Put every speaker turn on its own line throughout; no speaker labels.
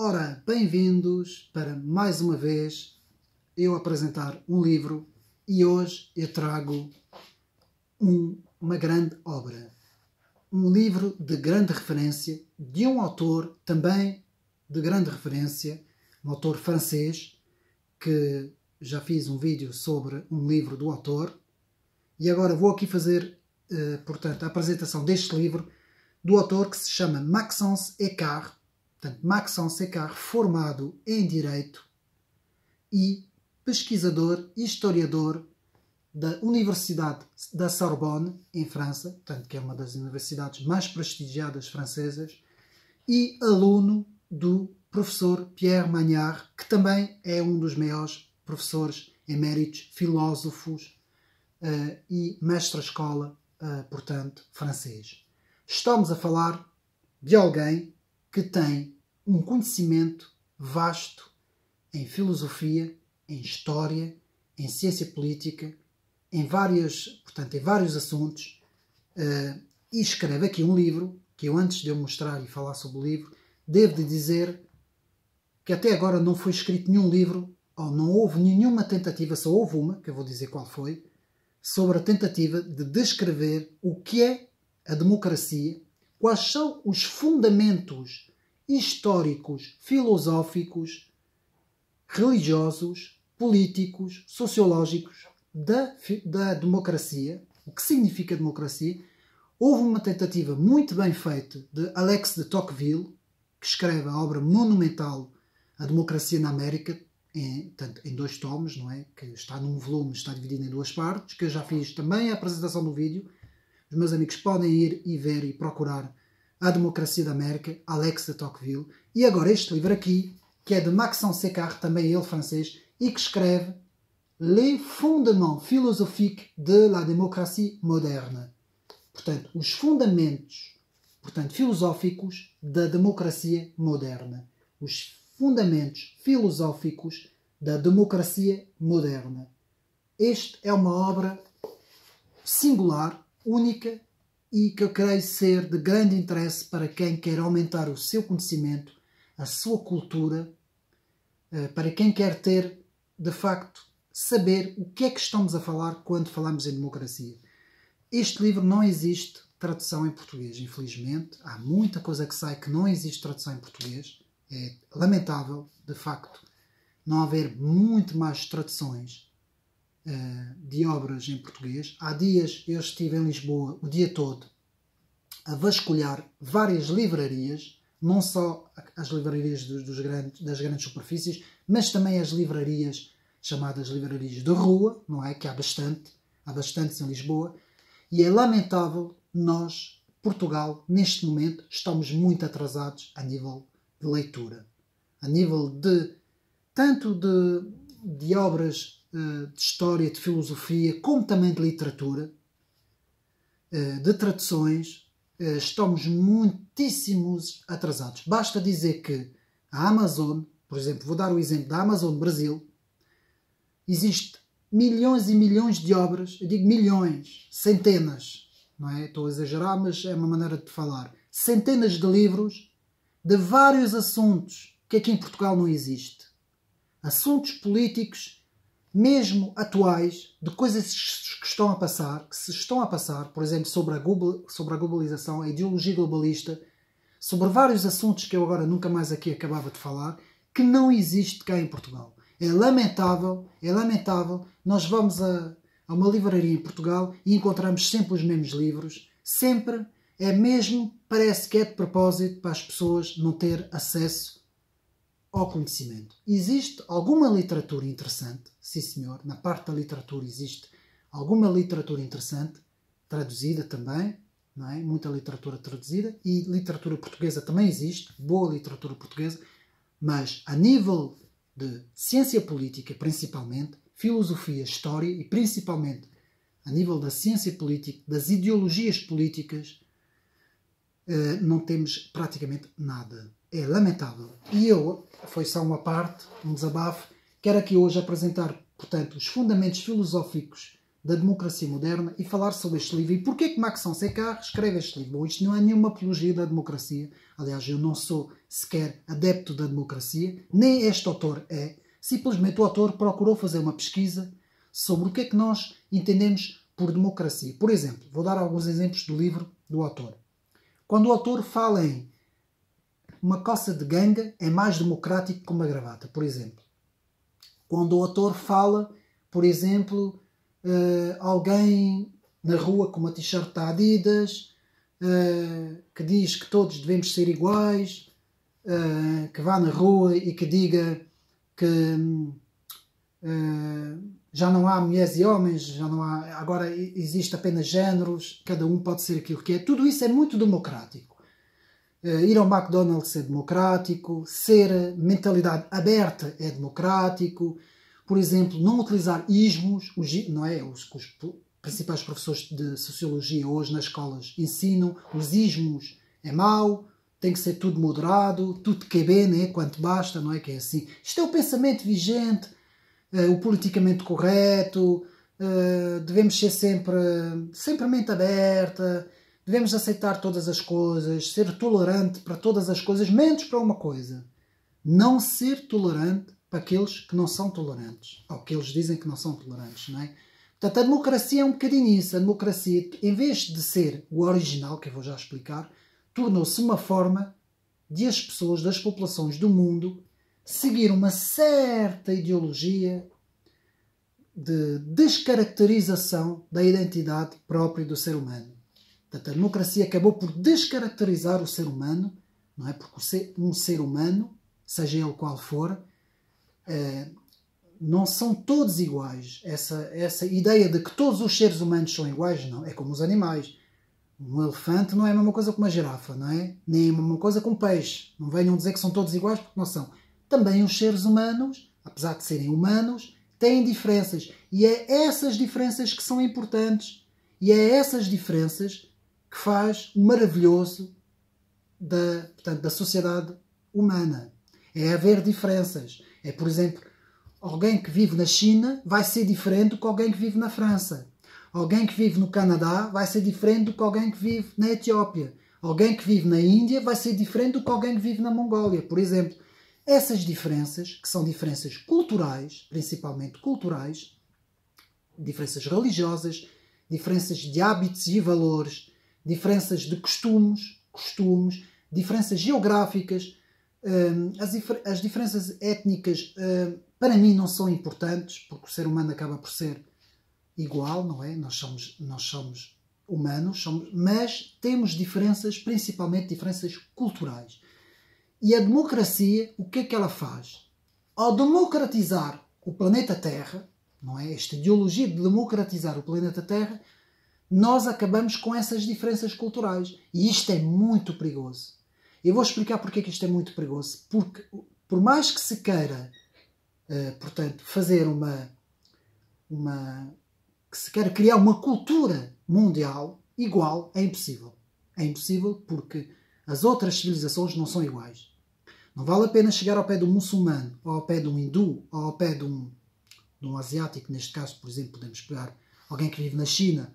Ora, bem-vindos para mais uma vez eu apresentar um livro e hoje eu trago uma grande obra. Um livro de grande referência, de um autor também de grande referência, um autor francês, que já fiz um vídeo sobre um livro do autor, e agora vou aqui fazer, portanto, a apresentação deste livro do autor, que se chama Maxence Eckart. Portanto, Maxence Eckart, formado em Direito e pesquisador e historiador da Universidade da Sorbonne, em França, portanto, que é uma das universidades mais prestigiadas francesas, e aluno do professor Pierre Magnard, que também é um dos maiores professores eméritos, filósofos e mestre-escola, portanto, francês. Estamos a falar de alguém que tem um conhecimento vasto em filosofia, em história, em ciência política, em vários assuntos, e escreve aqui um livro que eu, antes de eu mostrar e falar sobre o livro, devo de dizer que até agora não foi escrito nenhum livro, ou não houve nenhuma tentativa, só houve uma, que eu vou dizer qual foi, sobre a tentativa de descrever o que é a democracia, quais são os fundamentos históricos, filosóficos, religiosos, políticos, sociológicos da democracia, o que significa democracia. Houve uma tentativa muito bem feita de Alexis de Tocqueville, que escreve a obra monumental A Democracia na América, em 2 tomos, não é? Que está num volume, está dividido em 2 partes, que eu já fiz também a apresentação do vídeo. Os meus amigos podem ir e ver e procurar A Democracia da América, Alexis de Tocqueville. E agora este livro aqui, que é de Maxence Eckart, também ele francês, e que escreve Les fondements philosophiques de la démocratie moderne. Portanto, os fundamentos, filosóficos da democracia moderna. Os fundamentos filosóficos da democracia moderna. Este é uma obra singular, única, e que eu creio ser de grande interesse para quem quer aumentar o seu conhecimento, a sua cultura, para quem quer ter, de facto, saber o que é que estamos a falar quando falamos em democracia. Este livro não existe tradução em português, infelizmente. Há muita coisa que sai que não existe tradução em português. É lamentável, de facto, não haver muito mais traduções de obras em português. Há dias eu estive em Lisboa o dia todo a vasculhar várias livrarias, não só as livrarias das grandes superfícies, mas também as livrarias chamadas livrarias de rua, não é? Que há bastantes em Lisboa, e é lamentável nós, Portugal, neste momento, estamos muito atrasados a nível de leitura, a nível de tanto de obras de história, de filosofia, como também de literatura, de traduções. Estamos muitíssimos atrasados. Basta dizer que a Amazon, por exemplo, vou dar o exemplo da Amazon Brasil, existe milhões e milhões de obras, eu digo milhões, centenas, não é? Estou a exagerar, mas é uma maneira de falar. Centenas de livros de vários assuntos que aqui em Portugal não existe. Assuntos políticos, mesmo atuais, de coisas que se estão a passar, por exemplo, sobre a globalização, a ideologia globalista, sobre vários assuntos que eu agora nunca mais aqui acabava de falar, que não existe cá em Portugal. É lamentável, nós vamos a uma livraria em Portugal e encontramos sempre os mesmos livros, sempre, parece que é de propósito para as pessoas não ter acesso ao conhecimento. Existe alguma literatura interessante, sim senhor, na parte da literatura existe alguma literatura interessante, traduzida também, não é? Muita literatura traduzida, e literatura portuguesa também existe, boa literatura portuguesa, mas a nível de ciência política, principalmente, filosofia, história, e principalmente a nível da ciência política, das ideologias políticas, não temos praticamente nada. É lamentável. E foi só uma parte, um desabafo, quero aqui hoje apresentar, portanto, os fundamentos filosóficos da democracia moderna e falar sobre este livro. E porquê que Maxence Sécart escreve este livro? Bom, isto não é nenhuma apologia da democracia. Aliás, eu não sou sequer adepto da democracia, nem este autor é. Simplesmente o autor procurou fazer uma pesquisa sobre o que é que nós entendemos por democracia. Por exemplo, vou dar alguns exemplos do livro do autor. Quando o autor fala em uma calça de ganga é mais democrático que uma gravata, por exemplo. Quando o autor fala, por exemplo, alguém na rua com uma t-shirt da Adidas, que diz que todos devemos ser iguais, que vá na rua e que diga que já não há mulheres e homens, já não há, agora existe apenas géneros, cada um pode ser aquilo que é. Tudo isso é muito democrático. Ir ao McDonald's é democrático, ser mentalidade aberta é democrático. Por exemplo, não utilizar ismos, não é? Os principais professores de sociologia hoje nas escolas ensinam, os ismos é mau, tem que ser tudo moderado, tudo que é bem, né? Quanto basta, não é? Que é assim. Isto é o pensamento vigente, o politicamente correto, devemos ser sempre mente aberta, devemos aceitar todas as coisas, ser tolerante para todas as coisas, menos para uma coisa. Não ser tolerante para aqueles que não são tolerantes, ou que eles dizem que não são tolerantes, não é? Portanto, a democracia é um bocadinho isso. A democracia, em vez de ser o original, que eu vou já explicar, tornou-se uma forma de as pessoas, das populações do mundo, seguir uma certa ideologia de descaracterização da identidade própria do ser humano. Portanto, a democracia acabou por descaracterizar o ser humano, não é? Porque um ser humano, seja ele qual for, não são todos iguais. Essa ideia de que todos os seres humanos são iguais, não. É como os animais. Um elefante não é a mesma coisa que uma girafa, não é? Nem a mesma coisa que um peixe. Não venham dizer que são todos iguais, porque não são. Também os seres humanos, apesar de serem humanos, têm diferenças. E é essas diferenças que são importantes. E é essas diferenças que faz o maravilhoso da sociedade humana. É haver diferenças. É, por exemplo, alguém que vive na China vai ser diferente do que alguém que vive na França. Alguém que vive no Canadá vai ser diferente do que alguém que vive na Etiópia. Alguém que vive na Índia vai ser diferente do que alguém que vive na Mongólia, por exemplo. Essas diferenças, que são diferenças culturais, principalmente culturais, diferenças religiosas, diferenças de hábitos e valores, diferenças de costumes, diferenças geográficas, as diferenças étnicas, para mim, não são importantes, porque o ser humano acaba por ser igual, não é? Nós somos humanos, mas temos diferenças, principalmente diferenças culturais. E a democracia, o que é que ela faz? Ao democratizar o planeta Terra, não é? Esta ideologia de democratizar o planeta Terra, nós acabamos com essas diferenças culturais. E isto é muito perigoso. Eu vou explicar porque é que isto é muito perigoso. Porque, por mais que se queira, portanto, fazer que se queira criar uma cultura mundial igual, é impossível. É impossível porque as outras civilizações não são iguais. Não vale a pena chegar ao pé de um muçulmano, ou ao pé de um hindu, ou ao pé de um asiático, neste caso, por exemplo, podemos pegar alguém que vive na China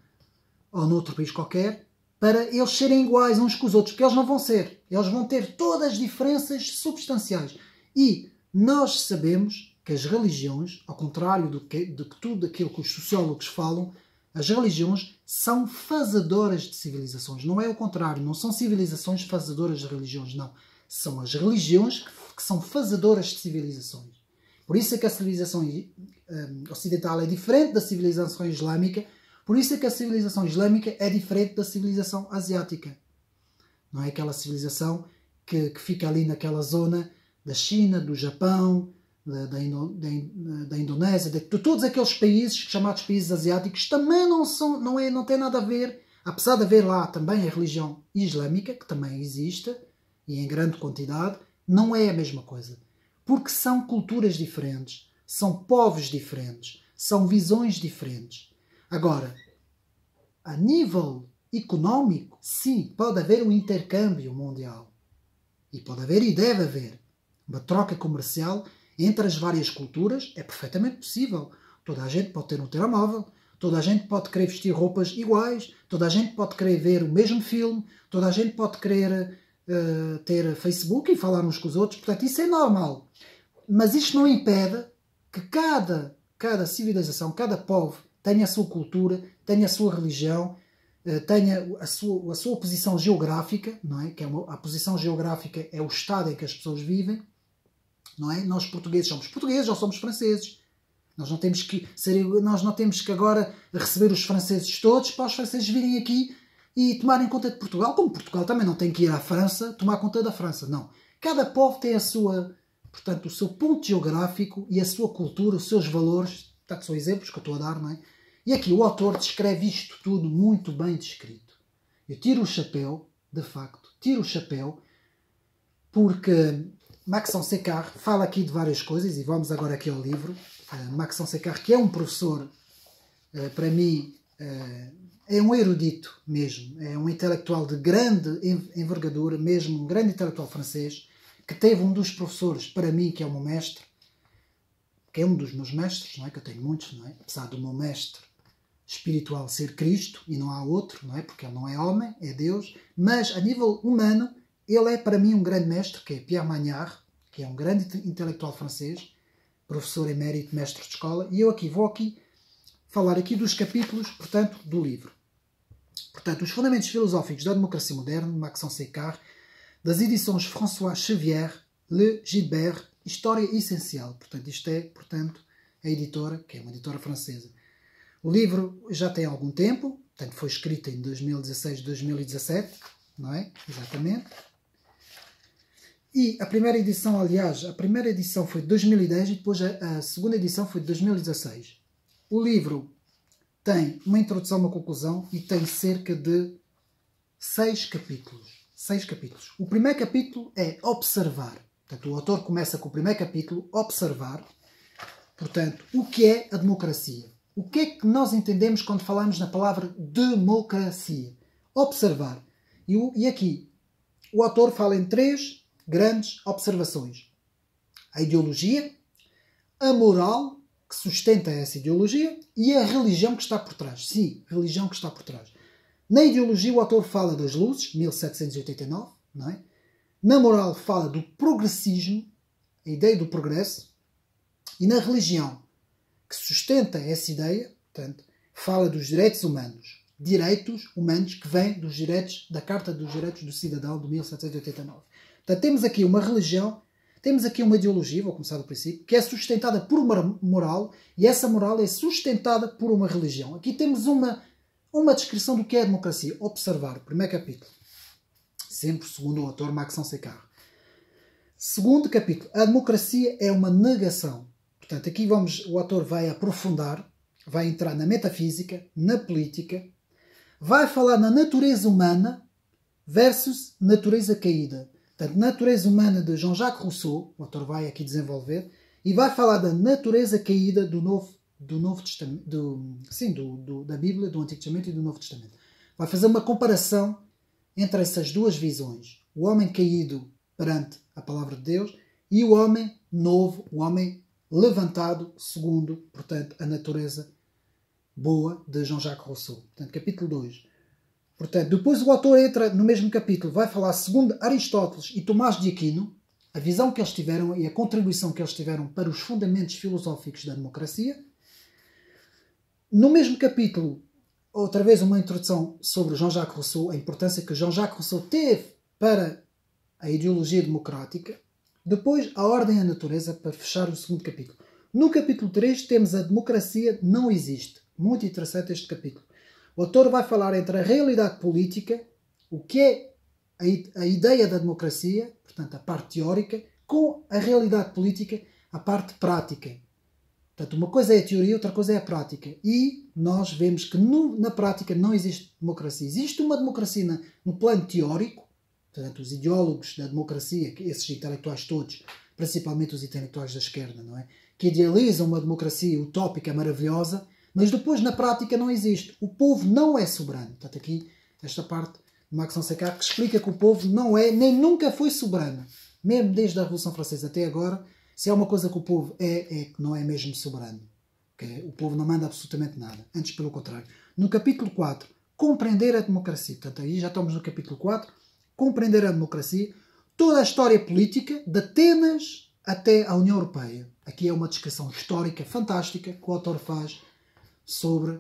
ou noutro país qualquer, para eles serem iguais uns com os outros, porque eles não vão ser. Eles vão ter todas as diferenças substanciais. E nós sabemos que as religiões, ao contrário de tudo aquilo que os sociólogos falam, as religiões são fazedoras de civilizações. Não é o contrário, não são civilizações fazedoras de religiões, não. São as religiões que são fazedoras de civilizações. Por isso é que a civilização ocidental é diferente da civilização islâmica, por isso é que a civilização islâmica é diferente da civilização asiática. Não é aquela civilização que fica ali naquela zona da China, do Japão, da Indonésia, de todos aqueles países chamados países asiáticos, também não tem nada a ver, apesar de haver lá também a religião islâmica, que também existe, e em grande quantidade, não é a mesma coisa. Porque são culturas diferentes, são povos diferentes, são visões diferentes. Agora, a nível económico, sim, pode haver um intercâmbio mundial. E pode haver e deve haver uma troca comercial entre as várias culturas. É perfeitamente possível. Toda a gente pode ter um telemóvel, toda a gente pode querer vestir roupas iguais, toda a gente pode querer ver o mesmo filme, toda a gente pode querer ter Facebook e falar uns com os outros, portanto isso é normal. Mas isto não impede que cada civilização, cada povo tenha a sua cultura, tenha a sua religião, tenha a sua posição geográfica, não é? A posição geográfica é o estado em que as pessoas vivem, não é? Nós portugueses ou somos franceses. Nós não temos que agora receber os franceses todos para os franceses virem aqui e tomarem conta de Portugal, como Portugal também não tem que ir à França tomar conta da França, não. Cada povo tem portanto, o seu ponto geográfico e a sua cultura, os seus valores, portanto, são exemplos que eu estou a dar, não é? E aqui o autor descreve isto tudo muito bem descrito. Eu tiro o chapéu, de facto, porque Maxence Sécard fala aqui de várias coisas, e vamos agora aqui ao livro. Maxence Sécard, que é um professor, para mim, é um erudito mesmo, é um intelectual de grande envergadura, mesmo um grande intelectual francês, que teve um dos professores, para mim, que é o meu mestre, que é um dos meus mestres, não é? Que eu tenho muitos, não é? Apesar do meu mestre espiritual ser Cristo, e não há outro, não é? Porque ele não é homem, é Deus, mas a nível humano, ele é para mim um grande mestre, que é Pierre Magnard, que é um grande intelectual francês, professor emérito, mestre de escola, e eu vou falar aqui dos capítulos, portanto, do livro. Portanto, os fundamentos filosóficos da democracia moderna, Maxence Sécard, das edições François Chevière, Le Gilbert, História Essencial. Portanto, isto é, a editora, que é uma editora francesa. O livro já tem algum tempo, portanto, foi escrito em 2016, 2017, não é? Exatamente. E a primeira edição, aliás, foi de 2010 e depois a segunda edição foi de 2016. O livro tem uma introdução, uma conclusão e tem cerca de 6 capítulos. 6 capítulos. O primeiro capítulo é observar. Portanto, o autor começa com o primeiro capítulo, observar. Portanto, o que é a democracia? O que é que nós entendemos quando falamos na palavra democracia? Observar. E aqui, o autor fala em 3 grandes observações. A ideologia, a moral, que sustenta essa ideologia, e a religião que está por trás. Sim, religião que está por trás. Na ideologia, o autor fala das luzes, 1789, não é? Na moral, fala do progressismo, a ideia do progresso. E na religião, que sustenta essa ideia, portanto, fala dos direitos humanos. Direitos humanos que vêm dos direitos, da Carta dos Direitos do Cidadão de 1789. Portanto, temos aqui uma religião, temos aqui uma ideologia, vou começar do princípio, que é sustentada por uma moral, e essa moral é sustentada por uma religião. Aqui temos uma descrição do que é a democracia. Observar, primeiro capítulo. Sempre segundo o autor Maxence Sécard. Segundo capítulo. A democracia é uma negação. Portanto, aqui o autor vai aprofundar, vai entrar na metafísica, na política, vai falar na natureza humana versus natureza caída. Portanto, natureza humana de Jean-Jacques Rousseau, o autor vai aqui desenvolver, e vai falar da natureza caída do Novo Testamento, da Bíblia, do Antigo Testamento e do Novo Testamento. Vai fazer uma comparação entre essas duas visões. O homem caído perante a palavra de Deus e o homem novo, o homem levantado segundo, portanto, a natureza boa de Jean-Jacques Rousseau. Portanto, capítulo 2. Portanto, depois o autor entra no mesmo capítulo, vai falar segundo Aristóteles e Tomás de Aquino, a visão que eles tiveram e a contribuição que eles tiveram para os fundamentos filosóficos da democracia. No mesmo capítulo, outra vez uma introdução sobre Jean-Jacques Rousseau, a importância que Jean-Jacques Rousseau teve para a ideologia democrática. Depois, a ordem e a natureza, para fechar o segundo capítulo. No capítulo 3 temos a democracia não existe. Muito interessante este capítulo. O autor vai falar entre a realidade política, o que é a ideia da democracia, portanto a parte teórica, com a realidade política, a parte prática. Portanto, uma coisa é a teoria, outra coisa é a prática. E nós vemos que na prática não existe democracia. Existe uma democracia no plano teórico, portanto, os ideólogos da democracia, esses intelectuais todos, principalmente os intelectuais da esquerda, não é? Que idealizam uma democracia utópica, maravilhosa, mas depois na prática não existe. O povo não é soberano. Portanto, aqui, esta parte de Maxence Sécard que explica que o povo não é, nem nunca foi soberano. Mesmo desde a Revolução Francesa até agora, se há uma coisa que o povo é que não é mesmo soberano. Okay? O povo não manda absolutamente nada. Antes, pelo contrário. No capítulo 4, compreender a democracia. Portanto, aí já estamos no capítulo 4. Compreender a democracia. Toda a história política, de Atenas até a União Europeia. Aqui é uma descrição histórica fantástica que o autor faz sobre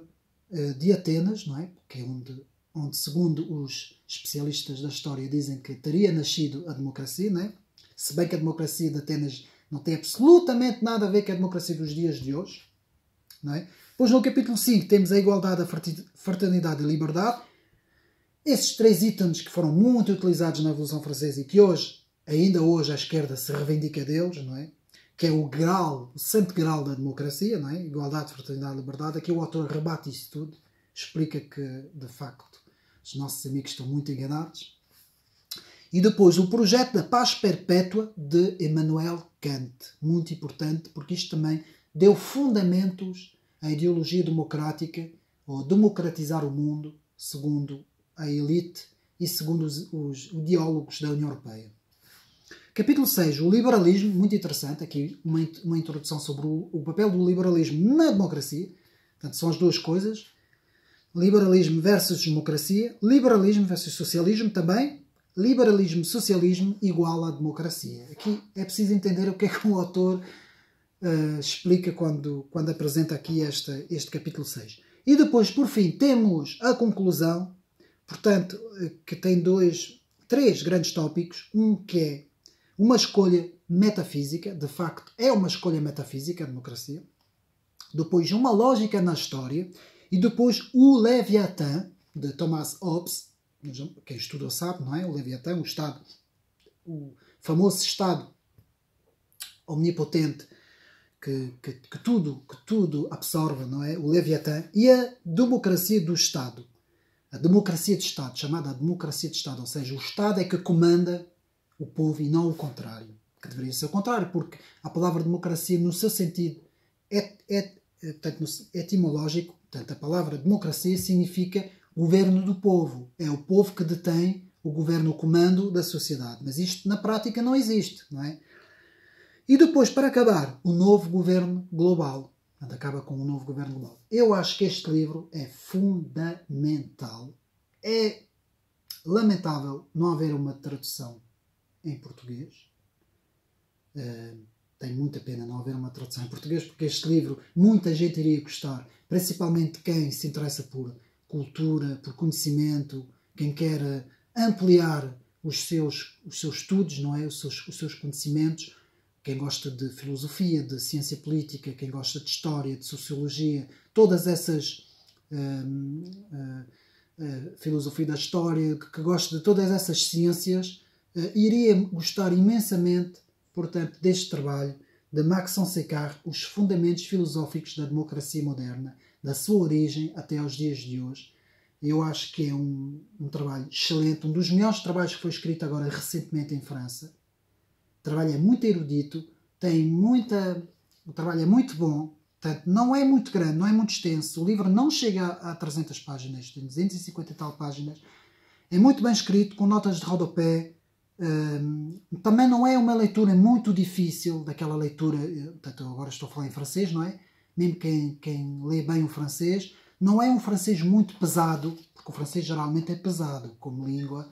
de Atenas, não é? Que é onde, segundo os especialistas da história, dizem que teria nascido a democracia, não é? Se bem que a democracia de Atenas não tem absolutamente nada a ver com a democracia dos dias de hoje. Não é? Depois, no capítulo 5, temos a igualdade, a fraternidade e a liberdade. Esses 3 itens que foram muito utilizados na Revolução Francesa e que hoje, ainda hoje, a esquerda se reivindica deles, não é? Que é o grau, o santo grau da democracia, não é? Igualdade, fraternidade e liberdade. Aqui o autor rebate isso tudo, explica que, de facto, os nossos amigos estão muito enganados. E depois o projeto da paz perpétua de Immanuel Kant. Muito importante, porque isto também deu fundamentos à ideologia democrática, ou democratizar o mundo, segundo a elite e segundo os ideólogos da União Europeia. Capítulo 6, o liberalismo, muito interessante, aqui uma introdução sobre o papel do liberalismo na democracia. Portanto, são as duas coisas. Liberalismo versus democracia, liberalismo versus socialismo também, liberalismo, socialismo igual à democracia. Aqui é preciso entender o que é que o autor explica quando apresenta aqui este capítulo 6. E depois, por fim, temos a conclusão, portanto, que tem 3 grandes tópicos. Um que é uma escolha metafísica, de facto é uma escolha metafísica a democracia. Depois, uma lógica na história. E depois o Leviatã, de Thomas Hobbes, quem estudou sabe, não é? O Leviatã, o famoso Estado omnipotente que tudo absorve, não é? O Leviatã. E a democracia do Estado. A democracia de Estado, chamada democracia de Estado. Ou seja, o Estado é que comanda o povo e não o contrário. Que deveria ser o contrário, porque a palavra democracia, no seu sentido portanto, etimológico, portanto, a palavra democracia significa governo do povo. É o povo que detém o governo, o comando da sociedade. Mas isto na prática não existe, não é? E depois, para acabar, o novo governo global. Portanto, acaba com o novo governo global. Eu acho que este livro é fundamental. É lamentável não haver uma tradução em português. Tem muita pena não haver uma tradução em português, porque este livro muita gente iria gostar, principalmente quem se interessa por cultura, por conhecimento, quem quer ampliar os seus estudos, não é? os seus conhecimentos, quem gosta de filosofia, de ciência política, quem gosta de história, de sociologia, todas essas filosofia da história, que gosta de todas essas ciências, iria gostar imensamente, portanto, deste trabalho de Max Sonsecard, os fundamentos filosóficos da democracia moderna, da sua origem até aos dias de hoje. Eu acho que é um trabalho excelente, um dos melhores trabalhos que foi escrito agora recentemente em França. O trabalho é muito erudito, o trabalho é muito bom, portanto, não é muito grande, não é muito extenso. O livro não chega a 300 páginas, tem 250 e tal páginas. É muito bem escrito, com notas de rodapé. Também não é uma leitura muito difícil, daquela leitura, portanto, agora estou a falar em francês, não é? Mesmo quem lê bem o francês, não é um francês muito pesado, porque o francês geralmente é pesado como língua.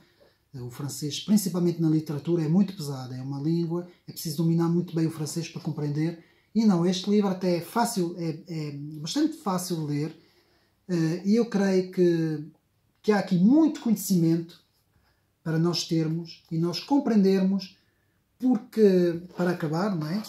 O francês, principalmente na literatura, é muito pesado, é uma língua, é preciso dominar muito bem o francês para compreender. E não, este livro até é fácil, é bastante fácil de ler, e eu creio que há aqui muito conhecimento para nós termos e nós compreendermos, porque, para acabar, não é?